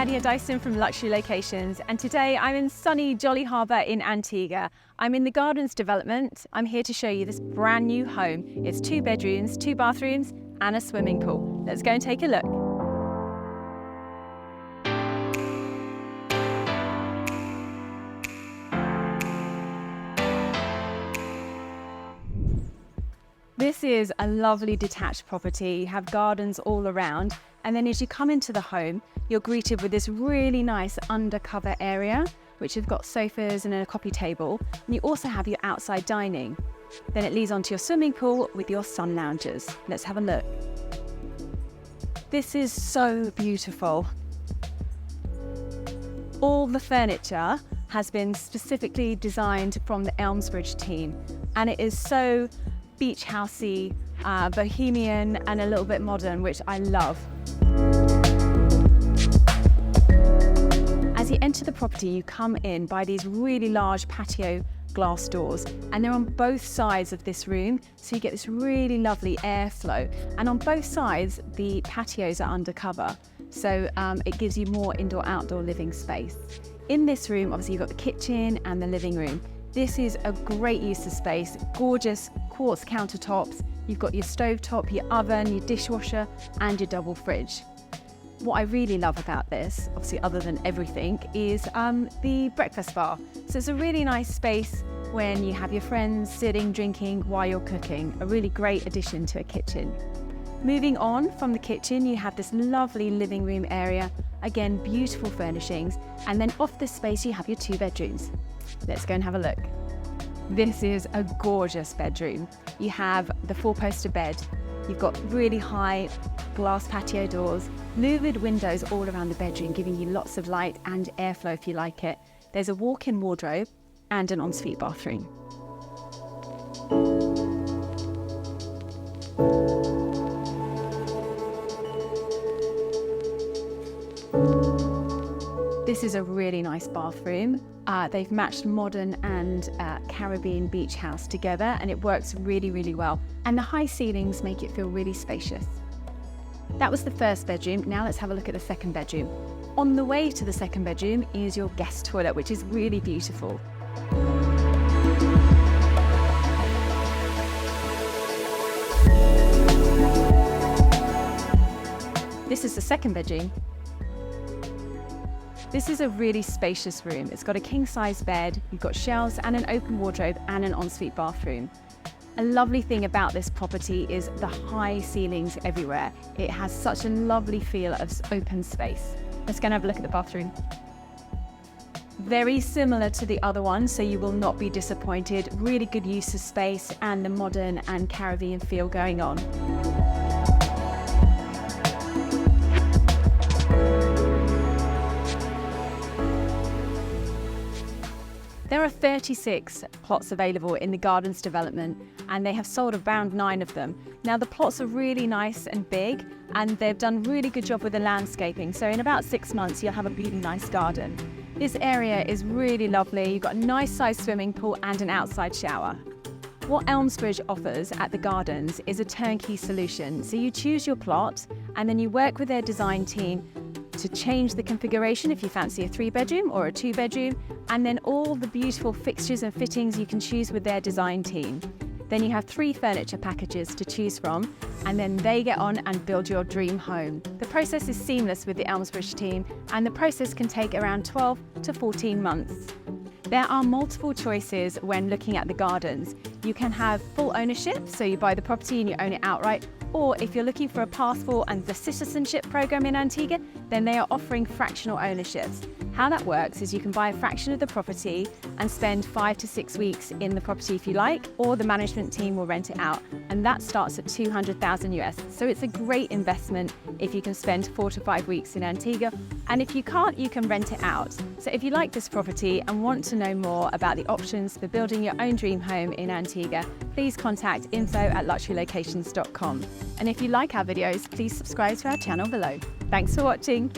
Nadia Dyson from Luxury Locations, and today I'm in sunny Jolly Harbour in Antigua. I'm in the Gardens development. I'm here to show you this brand new home. It's 2 bedrooms, 2 bathrooms and a swimming pool. Let's go and take a look. This is a lovely detached property. You have gardens all around, and then as you come into the home, you're greeted with this really nice undercover area, which have got sofas and a coffee table, and you also have your outside dining. Then it leads onto your swimming pool with your sun loungers. Let's have a look. This is so beautiful. All the furniture has been specifically designed from the Elmsbridge team, and it is so beach housey, bohemian and a little bit modern, which I love. As you enter the property, you come in by these really large patio glass doors, and they're on both sides of this room, so you get this really lovely airflow. And on both sides, the patios are undercover, so it gives you more indoor-outdoor living space. In this room, obviously, you've got the kitchen and the living room. This is a great use of space, gorgeous quartz countertops. You've got your stovetop, your oven, your dishwasher, and your double fridge. What I really love about this, obviously other than everything, is the breakfast bar. So it's a really nice space when you have your friends sitting, drinking while you're cooking. A really great addition to a kitchen. Moving on from the kitchen, you have this lovely living room area. Again, beautiful furnishings. And then off this space, you have your 2 bedrooms. Let's go and have a look. This is a gorgeous bedroom. You have the 4-poster bed. You've got really high glass patio doors, louvered windows all around the bedroom, giving you lots of light and airflow if you like it. There's a walk-in wardrobe and an ensuite bathroom. This is a really nice bathroom. They've matched modern and Caribbean beach house together, and it works really, really well. And the high ceilings make it feel really spacious. That was the first bedroom. Now let's have a look at the second bedroom. On the way to the second bedroom is your guest toilet, which is really beautiful. This is the second bedroom. This is a really spacious room. It's got a king-size bed, you've got shelves and an open wardrobe and an ensuite bathroom. A lovely thing about this property is the high ceilings everywhere. It has such a lovely feel of open space. Let's go and have a look at the bathroom. Very similar to the other one, so you will not be disappointed. Really good use of space and the modern and Caribbean feel going on. There are 36 plots available in the Gardens development, and they have sold around 9 of them. Now the plots are really nice and big, and they've done a really good job with the landscaping. So in about 6 months, you'll have a really nice garden. This area is really lovely. You've got a nice sized swimming pool and an outside shower. What Elmsbridge offers at the Gardens is a turnkey solution. So you choose your plot, and then you work with their design team to change the configuration if you fancy a 3-bedroom or a 2-bedroom, and then all the beautiful fixtures and fittings you can choose with their design team. Then you have 3 furniture packages to choose from, and then they get on and build your dream home. The process is seamless with the Elmsbridge team, and the process can take around 12 to 14 months. There are multiple choices when looking at the Gardens. You can have full ownership, so you buy the property and you own it outright, or if you're looking for a passport and the citizenship program in Antigua, then they are offering fractional ownerships. How that works is you can buy a fraction of the property and spend 5 to 6 weeks in the property if you like, or the management team will rent it out, and that starts at $200,000 US. So it's a great investment if you can spend 4 to 5 weeks in Antigua, and if you can't, you can rent it out. So if you like this property and want to know more about the options for building your own dream home in Antigua, please contact info@luxurylocations.com. And if you like our videos, please subscribe to our channel below. Thanks for watching.